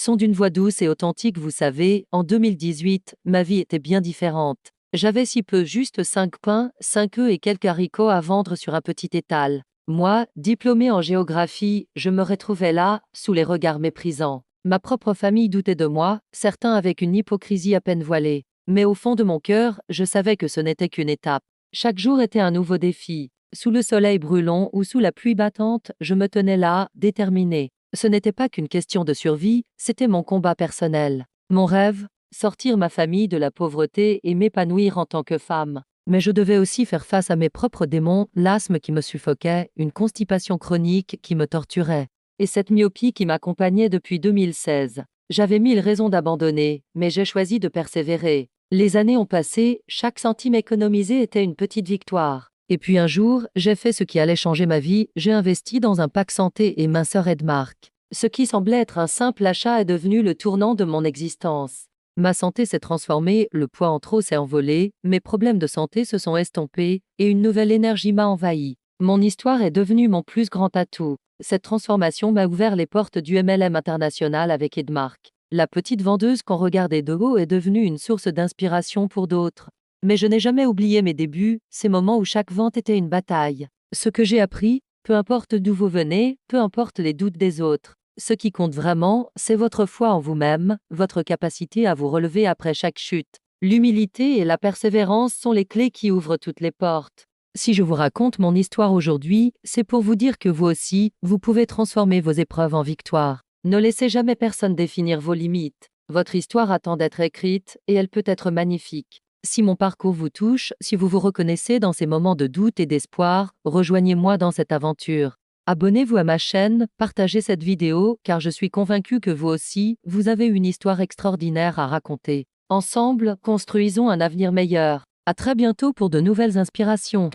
Son d'une voix douce et authentique, vous savez, en 2018, ma vie était bien différente. J'avais si peu, juste 5 pains, 5 œufs et quelques haricots à vendre sur un petit étal. Moi, diplômée en géographie, je me retrouvais là, sous les regards méprisants. Ma propre famille doutait de moi, certains avec une hypocrisie à peine voilée. Mais au fond de mon cœur, je savais que ce n'était qu'une étape. Chaque jour était un nouveau défi. Sous le soleil brûlant ou sous la pluie battante, je me tenais là, déterminée. Ce n'était pas qu'une question de survie, c'était mon combat personnel. Mon rêve, sortir ma famille de la pauvreté et m'épanouir en tant que femme. Mais je devais aussi faire face à mes propres démons, l'asthme qui me suffoquait, une constipation chronique qui me torturait, et cette myopie qui m'accompagnait depuis 2016. J'avais 1000 raisons d'abandonner, mais j'ai choisi de persévérer. Les années ont passé, chaque centime économisé était une petite victoire. Et puis un jour, j'ai fait ce qui allait changer ma vie, j'ai investi dans un pack santé et minceur Edmark. Ce qui semblait être un simple achat est devenu le tournant de mon existence. Ma santé s'est transformée, le poids en trop s'est envolé, mes problèmes de santé se sont estompés, et une nouvelle énergie m'a envahi. Mon histoire est devenue mon plus grand atout. Cette transformation m'a ouvert les portes du MLM international avec Edmark. La petite vendeuse qu'on regardait de haut est devenue une source d'inspiration pour d'autres. Mais je n'ai jamais oublié mes débuts, ces moments où chaque vente était une bataille. Ce que j'ai appris, peu importe d'où vous venez, peu importe les doutes des autres. Ce qui compte vraiment, c'est votre foi en vous-même, votre capacité à vous relever après chaque chute. L'humilité et la persévérance sont les clés qui ouvrent toutes les portes. Si je vous raconte mon histoire aujourd'hui, c'est pour vous dire que vous aussi, vous pouvez transformer vos épreuves en victoire. Ne laissez jamais personne définir vos limites. Votre histoire attend d'être écrite, et elle peut être magnifique. Si mon parcours vous touche, si vous vous reconnaissez dans ces moments de doute et d'espoir, rejoignez-moi dans cette aventure. Abonnez-vous à ma chaîne, partagez cette vidéo, car je suis convaincue que vous aussi, vous avez une histoire extraordinaire à raconter. Ensemble, construisons un avenir meilleur. À très bientôt pour de nouvelles inspirations.